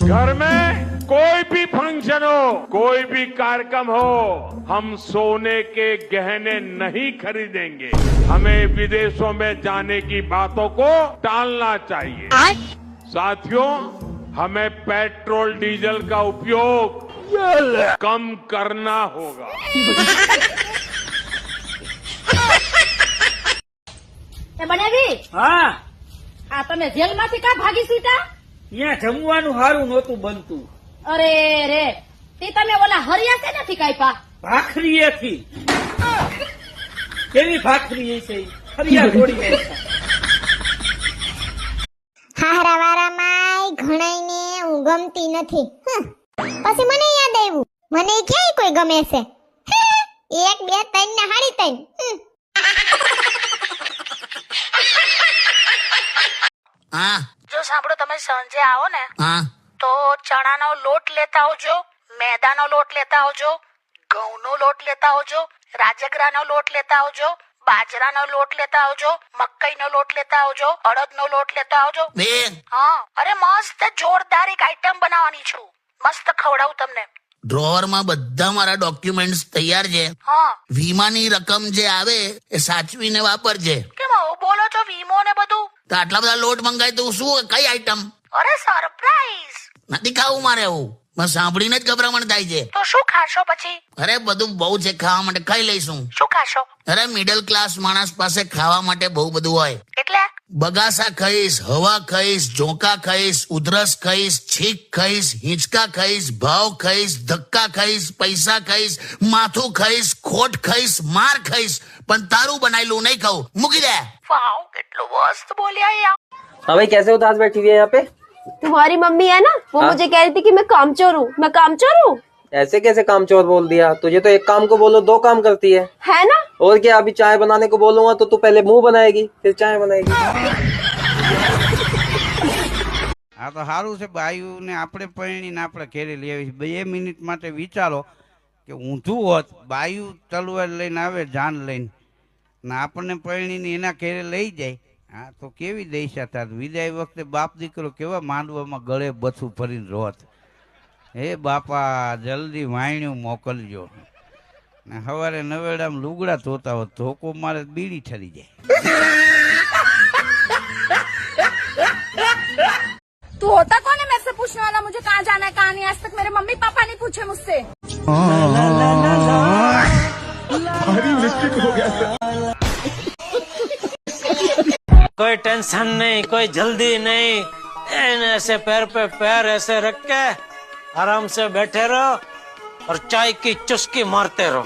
घर में कोई भी फंक्शन हो, कोई भी कार्यक्रम हो, हम सोने के गहने नहीं खरीदेंगे। हमें विदेशों में जाने की बातों को टालना चाहिए। साथियों, हमें पेट्रोल डीजल का उपयोग कम करना होगा। બનાવી હા આ તમે જેલમાંથી કા ભાગી સીટા? ત્યાં જમવાનું સારું નહોતું બનતું. અરે રે તે તમે ઓલા હરિયા છે નથી કાપ્યા? ભાખરીએથી કેવી ભાખરી છે હરિયા જોડી હારા વારામાં ઘણાઈને હું ગમતી નથી. પછી મને યાદ આવ્યું, મને ક્યાંય કોઈ ગમે છે. 1 2 3 ને હાડી 3. હા જો સાંભળો, તમે સાંજે આવો ને હા તો ચણાનો લોટ લેતા આવજો, મેદાનો લોટ લેતા આવજો, ઘઉંનો લોટ લેતા આવજો, રાજગરાનો લોટ લેતા આવજો, બાજરાનો લોટ લેતા આવજો, મકાઈનો લોટ લેતા આવજો, અડદનો લોટ લેતા આવજો. બેન હા, અરે મસ્ત જોરદાર એક આઈટમ બનાવવાની છું. મસ્ત ખવડાવું તમને. ડ્રોવરમાં બધા મારા ડોક્યુમેન્ટ્સ તૈયાર છે. હા, વીમાની રકમ જે આવે એ સાચવીને વાપરજે. કેમ આવું બોલો છો? વીમો ને બધું? તો આટલા બધા લોટ મંગાય તો શું કઈ આઈટમ અરે સરપ્રાઈઝ. નથી ખાવું મારે. એવું મને સાંભળીને જ ગભરામણ થાય છે. તો શું ખાશો પછી? અરે બધું બહુ છે ખાવા માટે, ખાઈ લઈશું. શું ખાશો? અરે મિડલ ક્લાસ માણસ પાસે ખાવા માટે બહુ બધું હોય. એટલે બગાસા ખાઈશ, હવા ખાઈશ, ઝોંકા ખાઈશ, ઉધરસ ખાઈશ, છીક ખાઈશ, હિંચકા ખાઈશ, ભાવ ખાઈશ, ધક્કા ખાઈશ, પૈસા ખાઈશ, માથું ખાઈશ, ખોટ ખાઈશ, માર ખાઈશ, પણ તારું બનાયેલું નહીં ખાવું. મૂકી દે. વાવ, કેટલું મસ્ત બોલ્યા યાર. हाँ भाई, कैसे उदास बैठी हुई है यहाँ पे? तुम्हारी मम्मी है ना, वो मुझे कह रही थी कि मैं कामचोर हूँ. मैं कामचोर हूँ? ऐसे कैसे कामचोर बोल दिया? तुझे तो एक काम को बोलो 2 काम करती है है ना? और क्या, अभी चाय बनाने को बोलूंगा तो तू पहले मुंह बनाएगी फिर चाय बनाएगी. આ તો સારું છે બાયુને આપણે પરણીને આપણે ઘેરે લઈ આવી. 2 મિનિટ માટે વિચારો કે ઊંધું હોત, બાયુ તલવાર લઈને આવે જાન લઈને ને આપણને પરણીને એના ઘેરે લઈ જાય. હા તો કેવી દશા થાત. વિદાય વખતે બાપ દીકરો કેવા માંડવામાં ગળે બથું ભરીને રોત. હે બાપા જલ્દી વાયણું મોકલજો. ને સવારે નવેડામાં લુગડા ધોતા હોત, ધોકો મારે બીડી ઠરી જાય. तू होता कौन है मेरे से पूछने वाला? मुझे कहाँ जाना है कहाँ नहीं? आज तक मेरे मम्मी पापा नहीं पूछे मुझसे. कोई टेंशन नहीं, कोई जल्दी नहीं. ऐसे पैर पे पैर ऐसे रख के आराम से बैठे रहो और चाय की चुस्की मारते रहो.